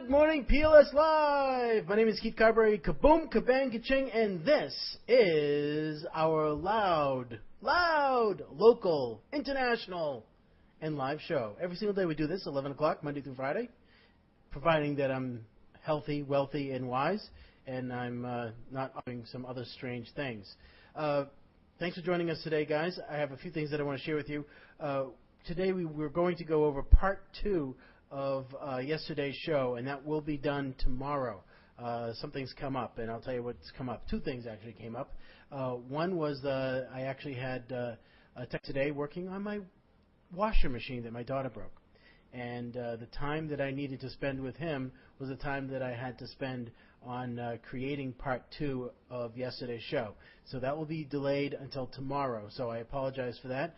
Good morning, PLS Live! My name is Keith Carberry, kaboom, kabang, kaching, and this is our loud, local, international, and live show. Every single day we do this, 11 o'clock, Monday through Friday, providing that I'm healthy, wealthy, and wise, and I'm not doing some other strange things. Thanks for joining us today, guys. I have a few things that I want to share with you. Today we're going to go over part 2 of yesterday's show, and that will be done tomorrow. Something's come up, and I'll tell you what's come up. Two things actually came up. One was I actually had a tech today working on my washer machine that my daughter broke. And the time that I needed to spend with him was the time that I had to spend on creating part 2 of yesterday's show. So that will be delayed until tomorrow, so I apologize for that.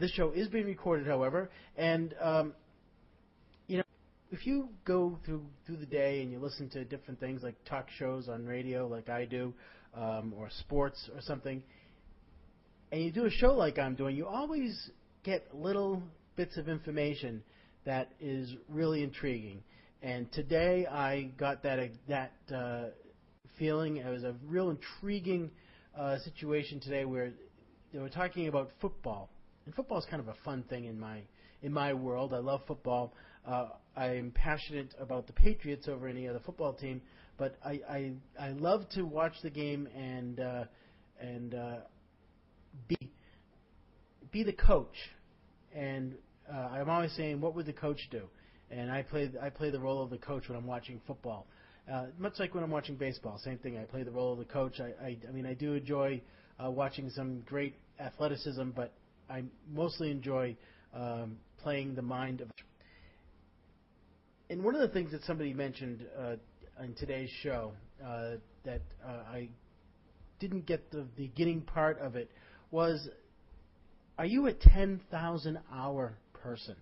This show is being recorded, however, and if you go through the day and you listen to different things like talk shows on radio like I do, or sports or something, and you do a show like I'm doing, you always get little bits of information that is really intriguing. And today I got that feeling. It was a real intriguing situation today where they were talking about football. And football is kind of a fun thing in my world. I love football. I'm passionate about the Patriots over any other football team, but I love to watch the game and be the coach. And I'm always saying, what would the coach do? And I play the role of the coach when I'm watching football. Much like when I'm watching baseball, same thing. I play the role of the coach. I mean, I do enjoy watching some great athleticism, but I mostly enjoy playing the mind of. And one of the things that somebody mentioned in today's show that I didn't get the beginning part of it was, are you a 10,000 hour person?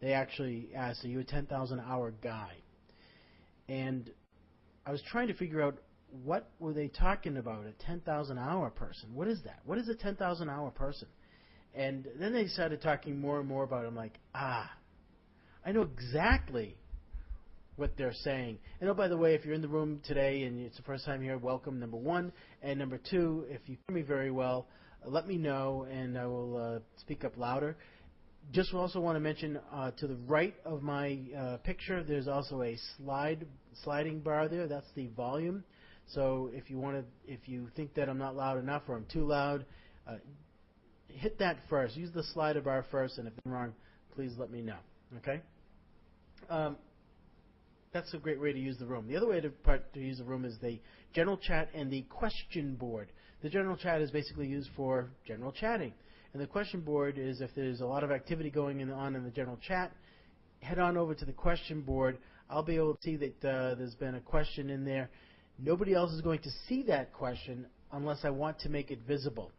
They actually asked, are you a 10,000 hour guy? And I was trying to figure out, what were they talking about, a 10,000 hour person? What is that? What is a 10,000 hour person? And then they started talking more and more about it. I'm like, I know exactly what they're saying. And oh, by the way, if you're in the room today and it's the first time here, welcome, number one. And number two, if you hear me very well, let me know and I will speak up louder. Just also want to mention to the right of my picture, there's also a sliding bar there. That's the volume. So if you think that I'm not loud enough or I'm too loud, hit that first. Use the slider bar first, and if I'm wrong, please let me know. Okay? That's a great way to use the room. The other way to use the room is the general chat and the question board. The general chat is basically used for general chatting. And the question board is if there's a lot of activity going on in the general chat, head on over to the question board. I'll be able to see that there's been a question in there. Nobody else is going to see that question unless I want to make it visible.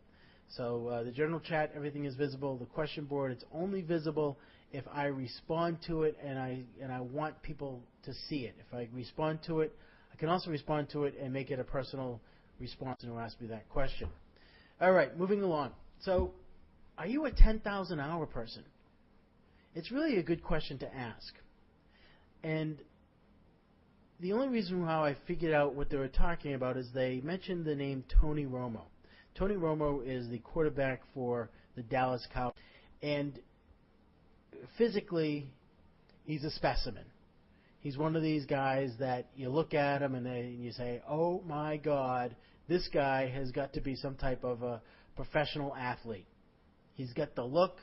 So the general chat, everything is visible. The question board, it's only visible if I respond to it and I want people to see it. If I respond to it, I can also respond to it and make it a personal response and ask me that question. All right, moving along. So, are you a 10,000 hour person? It's really a good question to ask. And the only reason how I figured out what they were talking about is they mentioned the name Tony Romo. Tony Romo is the quarterback for the Dallas Cowboys. And physically, he's a specimen. He's one of these guys that you look at him and you say, oh my God, this guy has got to be some type of a professional athlete. He's got the look,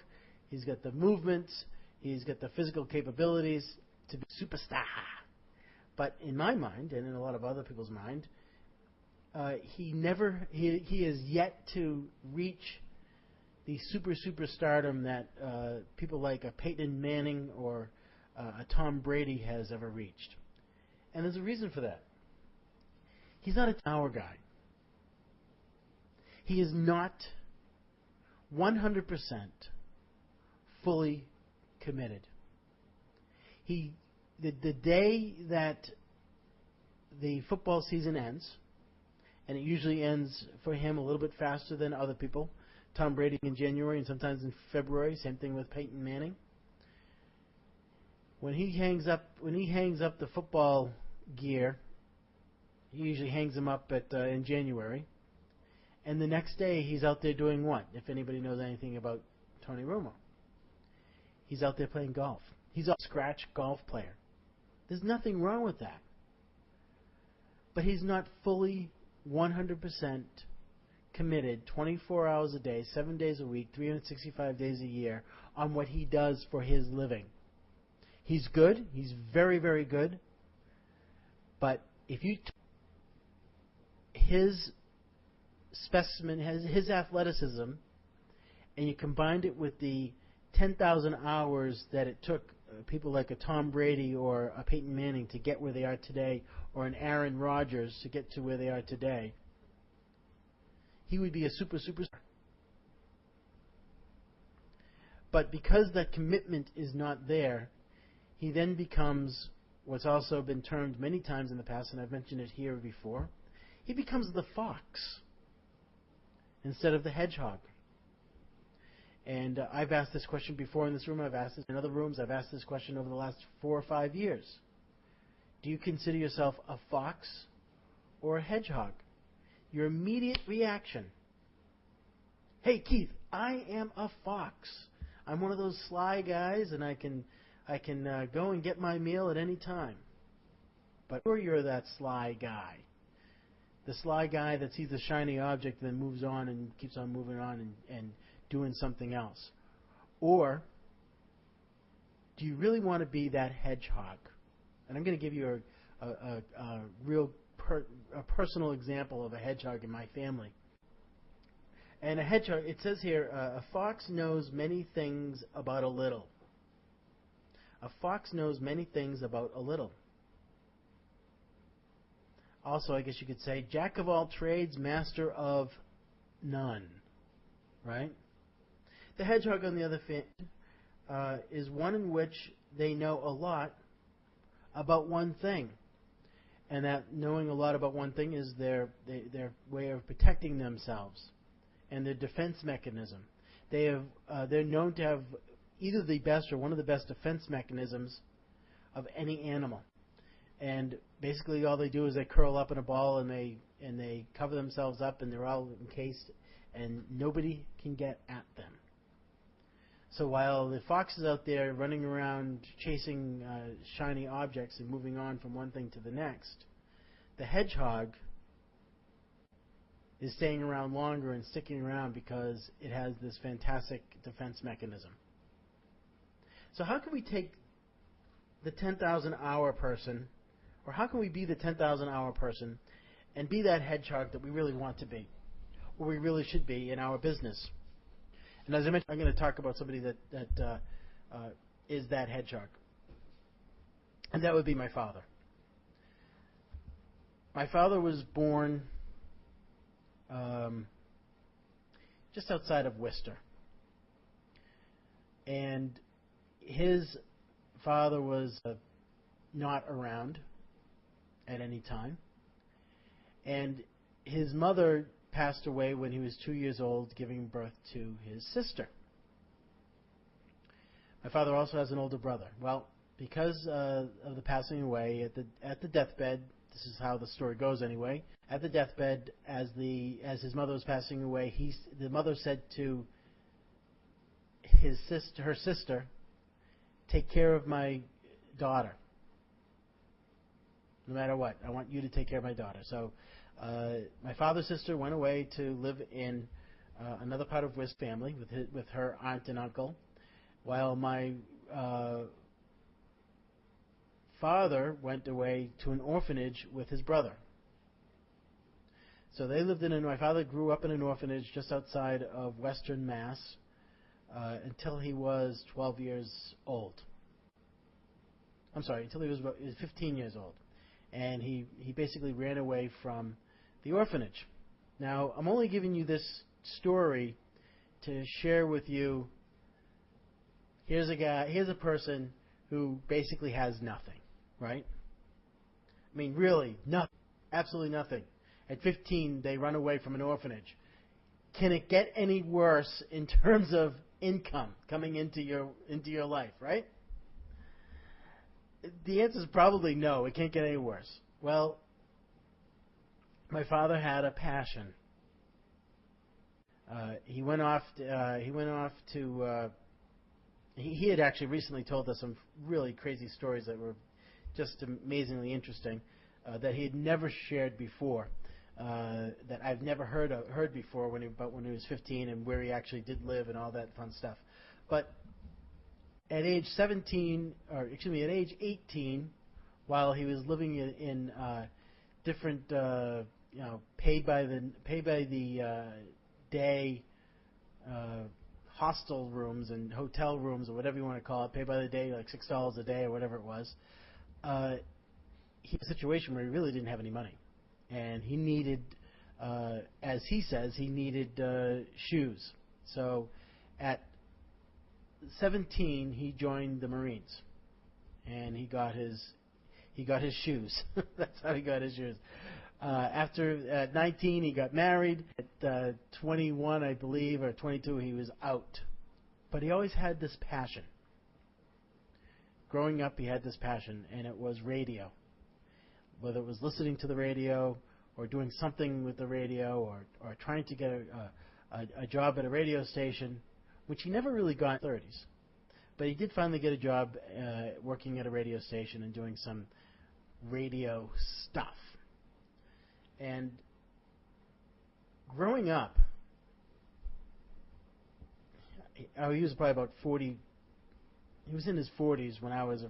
he's got the movements, he's got the physical capabilities to be a superstar. But in my mind, and in a lot of other people's mind, he is yet to reach the superstardom that people like a Peyton Manning or a Tom Brady has ever reached. And there's a reason for that. He's not a hour guy. He is not 100% fully committed. The day that the football season ends, and it usually ends for him a little bit faster than other people, Tom Brady in January and sometimes in February, same thing with Peyton Manning. when he hangs up the football gear, he usually hangs them up in January, and the next day he's out there doing what? If anybody knows anything about Tony Romo, he's out there playing golf. He's a scratch golf player. There's nothing wrong with that. But he's not fully 100% committed 24 hours a day, 7 days a week, 365 days a year on what he does for his living. He's good. He's very, very good. But if you his specimen, his athleticism, and you combined it with the 10,000 hours that it took people like a Tom Brady or a Peyton Manning to get where they are today, or an Aaron Rodgers to get to where they are today, he would be a superstar. But because that commitment is not there, he then becomes what's also been termed many times in the past, and I've mentioned it here before, he becomes the fox instead of the hedgehog. And I've asked this question before in this room. I've asked this in other rooms. I've asked this question over the last 4 or 5 years. Do you consider yourself a fox or a hedgehog? Your immediate reaction, hey, Keith, I am a fox. I'm one of those sly guys, and I can go and get my meal at any time. But you're that sly guy. The sly guy that sees a shiny object and then moves on and keeps on moving on and doing something else. Or do you really want to be that hedgehog? And I'm going to give you a real personal example of a hedgehog in my family. And a hedgehog, it says here, a fox knows many things about a little. A fox knows many things about a little. Also, I guess you could say, jack of all trades, master of none. Right? The hedgehog, on the other hand, is one in which they know a lot about one thing. And that knowing a lot about one thing is their way of protecting themselves and their defense mechanism. They're known to have either the best or one of the best defense mechanisms of any animal. And basically all they do is they curl up in a ball and they cover themselves up, and they're all encased, and nobody can get at them. So while the fox is out there running around chasing shiny objects and moving on from one thing to the next, the hedgehog is staying around longer and sticking around because it has this fantastic defense mechanism. So how can we take the 10,000 hour person, or how can we be the 10,000 hour person and be that hedgehog that we really want to be, or we really should be in our business? And as I mentioned, I'm going to talk about somebody that is that hedgehog. And that would be my father. My father was born just outside of Worcester. And his father was not around at any time. And his mother passed away when he was 2 years old, giving birth to his sister. My father also has an older brother. Well, because of the passing away at the deathbed, this is how the story goes anyway. At the deathbed, as his mother was passing away, the mother said to her sister, "Take care of my daughter. No matter what, I want you to take care of my daughter." So my father's sister went away to live in another part of Worcester family with her aunt and uncle, while my father went away to an orphanage with his brother. So they lived my father grew up in an orphanage just outside of Western Mass until he was 12 years old. I'm sorry, until he was 15 years old. And he basically ran away from the orphanage. Now, I'm only giving you this story to share with you, here's a person who basically has nothing, right? I mean, really, nothing. Absolutely nothing. At 15, they run away from an orphanage. Can it get any worse in terms of income coming into your life, right? The answer is probably no. It can't get any worse. Well, my father had a passion. He went off. He went off to. He had actually recently told us some really crazy stories that were just amazingly interesting that he had never shared before. That I've never heard before when he was 15 and where he actually did live and all that fun stuff. But at age 17, or excuse me, at age 18, while he was living in different, paid by the day hostel rooms and hotel rooms or whatever you want to call it, paid by the day, like $6 a day or whatever it was, he had a situation where he really didn't have any money, and he needed, as he says, he needed shoes. So at 17, he joined the Marines, and he got his shoes. That's how he got his shoes. At 19, he got married. At 21, I believe, or 22, he was out. But he always had this passion. Growing up, he had this passion, and it was radio. Whether it was listening to the radio or doing something with the radio or trying to get a job at a radio station, which he never really got in his 30s. But he did finally get a job working at a radio station and doing some radio stuff. And growing up, he was probably about 40. He was in his 40s when I was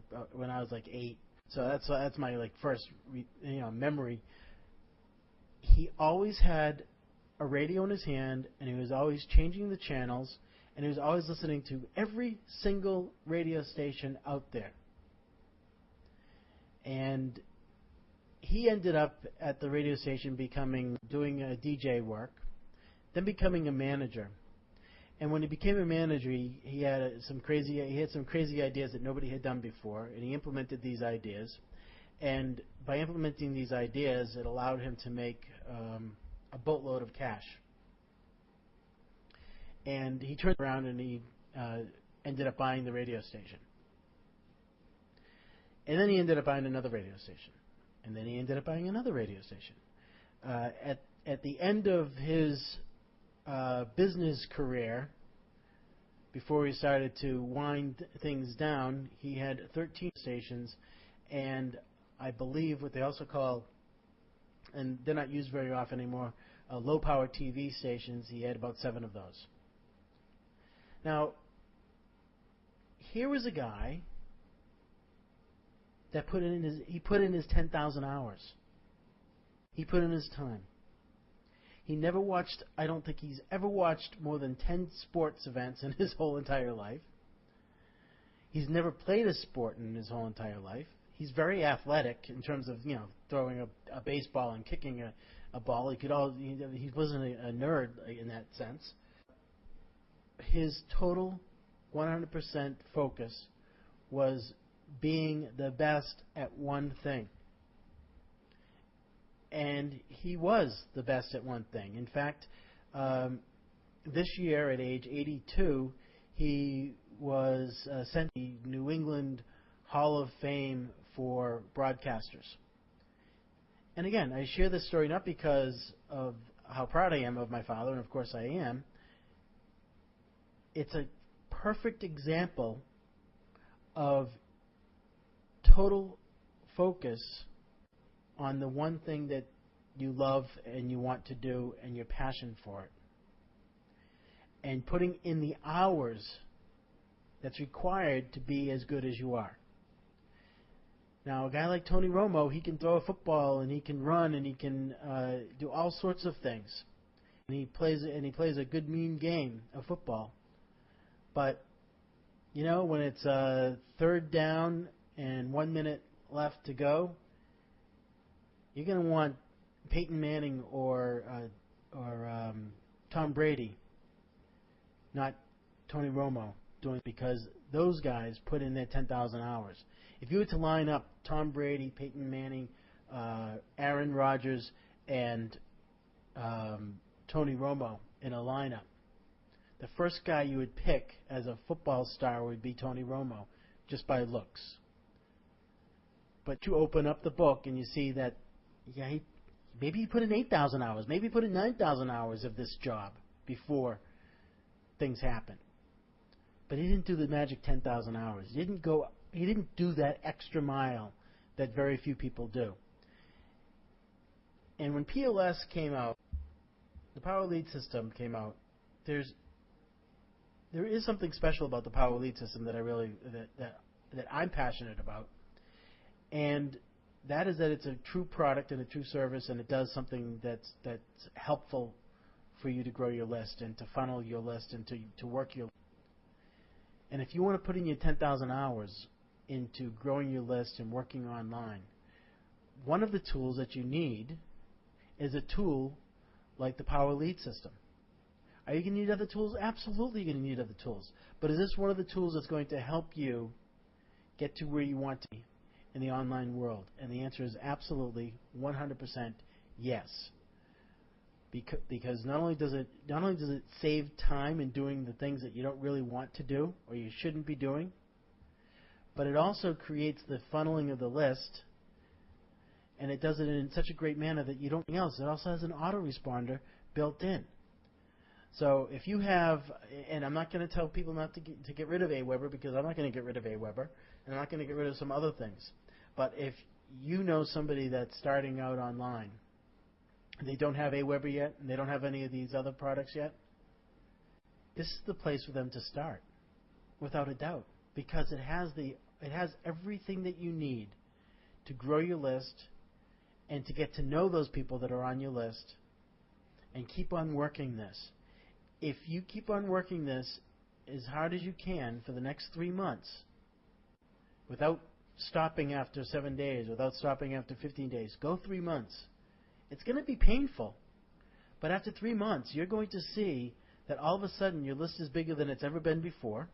like 8. So that's my like first memory. He always had a radio in his hand, and he was always changing the channels, and he was always listening to every single radio station out there. And he ended up at the radio station doing DJ work, then becoming a manager. And when he became a manager, he had some crazy ideas that nobody had done before, and he implemented these ideas. And by implementing these ideas, it allowed him to make a boatload of cash. And he turned around and he ended up buying the radio station. And then he ended up buying another radio station. And then he ended up buying another radio station. At the end of his business career, before he started to wind things down, he had 13 stations, and I believe what they also call, and they're not used very often anymore, low-power TV stations. He had about 7 of those. Now, here was a guy that put in his 10,000 hours. He put in his time. He never watched, I don't think he's ever watched more than 10 sports events in his whole entire life. He's never played a sport in his whole entire life. He's very athletic in terms of, throwing a baseball and kicking a ball. He wasn't a nerd in that sense. His total 100% focus was being the best at one thing. And he was the best at one thing. In fact, this year at age 82, he was sent to the New England Hall of Fame for broadcasters. And again, I share this story not because of how proud I am of my father, and of course I am. It's a perfect example of total focus on the one thing that you love and you want to do and your passion for it. And putting in the hours that's required to be as good as you are. Now, a guy like Tony Romo, he can throw a football and he can run and he can do all sorts of things. And he plays a good, mean game of football. But, when it's third down and 1 minute left to go, you're going to want Peyton Manning or Tom Brady, not Tony Romo, doing it, because those guys put in their 10,000 hours. If you were to line up Tom Brady, Peyton Manning, Aaron Rodgers, and Tony Romo in a lineup, the first guy you would pick as a football star would be Tony Romo, just by looks. But you open up the book and you see that, yeah, maybe he put in 8,000 hours, maybe he put in 9,000 hours of this job before things happen. But he didn't do the magic 10,000 hours. He didn't do that extra mile that very few people do. And when PLS came out, the Power Lead system came out, there is something special about the Power Lead system that I'm passionate about. And that is that it's a true product and a true service, and it does something that's helpful for you to grow your list and to funnel your list and to work your list. And if you want to put in your 10,000 hours into growing your list and working online, one of the tools that you need is a tool like the Power Lead system. Are you going to need other tools? Absolutely you're going to need other tools. But is this one of the tools that's going to help you get to where you want to be in the online world? And the answer is absolutely 100% yes. Because not only does it save time in doing the things that you don't really want to do or you shouldn't be doing, but it also creates the funneling of the list, and it does it in such a great manner that you don't need anything else. It also has an autoresponder built in. So if you have, and I'm not going to tell people not to get rid of Aweber, because I'm not going to get rid of Aweber, and I'm not going to get rid of some other things. But if you know somebody that's starting out online, and they don't have Aweber yet, and they don't have any of these other products yet, this is the place for them to start, without a doubt, because it has everything that you need to grow your list and to get to know those people that are on your list and keep on working this. If you keep on working this as hard as you can for the next 3 months, without stopping after 7 days, without stopping after 15 days, go 3 months. It's going to be painful, but after 3 months, you're going to see that all of a sudden your list is bigger than it's ever been before,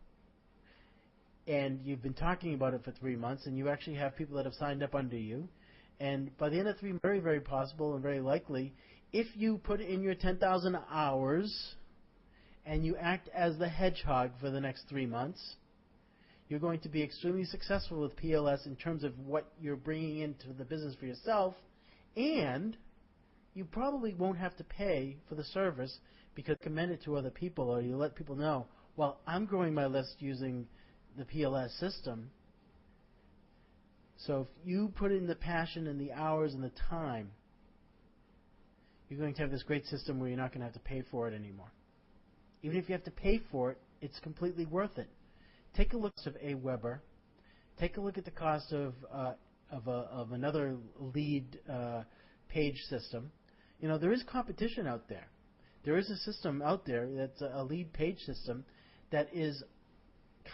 and you've been talking about it for 3 months, and you actually have people that have signed up under you, and by the end of 3 months, very, very possible and very likely, if you put in your 10,000 hours and you act as the hedgehog for the next 3 months, you're going to be extremely successful with PLS in terms of what you're bringing into the business for yourself, and you probably won't have to pay for the service because you recommend it to other people, or you let people know, well, I'm growing my list using the PLS system. So if you put in the passion and the hours and the time, you're going to have this great system where you're not going to have to pay for it anymore. Even if you have to pay for it, it's completely worth it. Take a look at Aweber. Take a look at the cost of another lead page system. You know, there is competition out there. There is a system out there that's a lead page system that is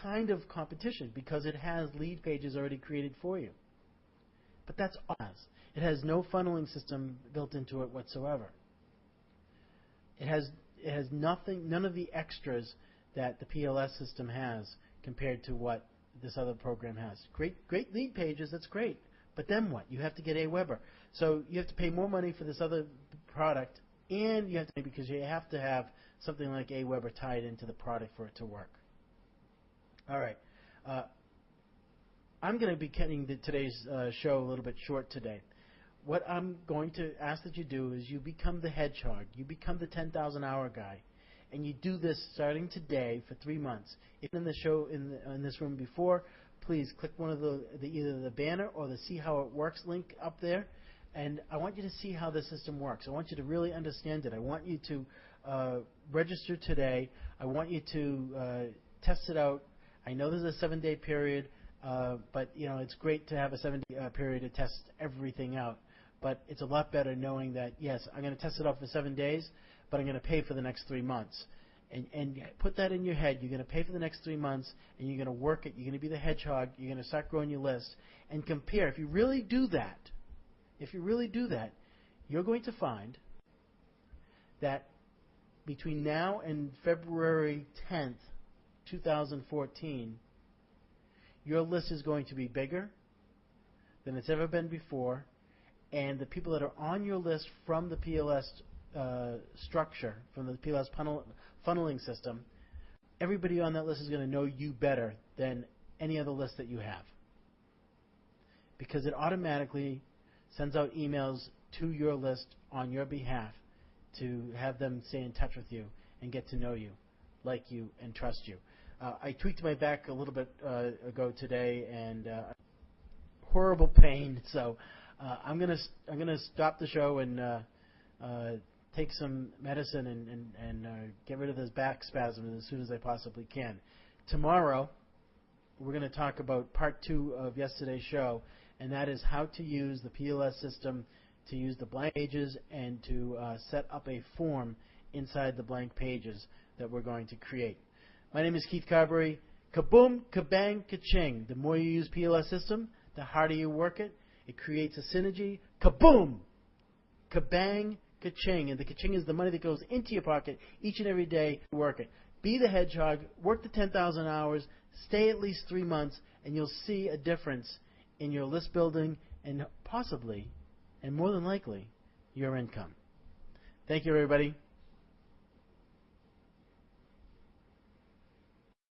kind of competition because it has lead pages already created for you. But that's all it has. It has no funneling system built into it whatsoever. It has nothing, none of the extras that the PLS system has compared to what this other program has. Great lead pages, that's great. But then what? You have to get Aweber. So you have to pay more money for this other product, and you have to pay because you have to have something like Aweber tied into the product for it to work. All right. I'm going to be cutting today's show a little bit short today. What I'm going to ask that you do is you become the hedgehog. You become the 10,000 hour guy. And you do this starting today for 3 months. If you're in the show in this room before, please click one of either the banner or the See How It Works link up there. And I want you to see how the system works. I want you to really understand it. I want you to register today. I want you to test it out. I know there's a 7-day period, but you know it's great to have a 7-day period to test everything out. But it's a lot better knowing that, yes, I'm going to test it out for 7 days, but I'm going to pay for the next 3 months. And put that in your head. You're going to pay for the next 3 months, and you're going to work it. You're going to be the hedgehog. You're going to start growing your list and compare. If you really do that, you're going to find that between now and February 10th, 2014, your list is going to be bigger than it's ever been before, and the people that are on your list from the PLS structure, from the PLS funneling system, everybody on that list is going to know you better than any other list that you have. because it automatically sends out emails to your list on your behalf to have them stay in touch with you and get to know you, like you, and trust you. I tweaked my back a little bit ago today, and horrible pain. So I'm gonna stop the show and take some medicine and get rid of this back spasm as soon as I possibly can. Tomorrow, we're going to talk about part 2 of yesterday's show, and that is how to use the PLS system to use the blank pages and to set up a form inside the blank pages that we're going to create. My name is Keith Carberry. Kaboom, kabang, kaching. The more you use PLS system, the harder you work it. It creates a synergy. Kaboom, kabang, kaching. And the kaching is the money that goes into your pocket each and every day to work it. Be the hedgehog, work the 10,000 hours, stay at least 3 months, and you'll see a difference in your list building and possibly, and more than likely, your income. Thank you, everybody.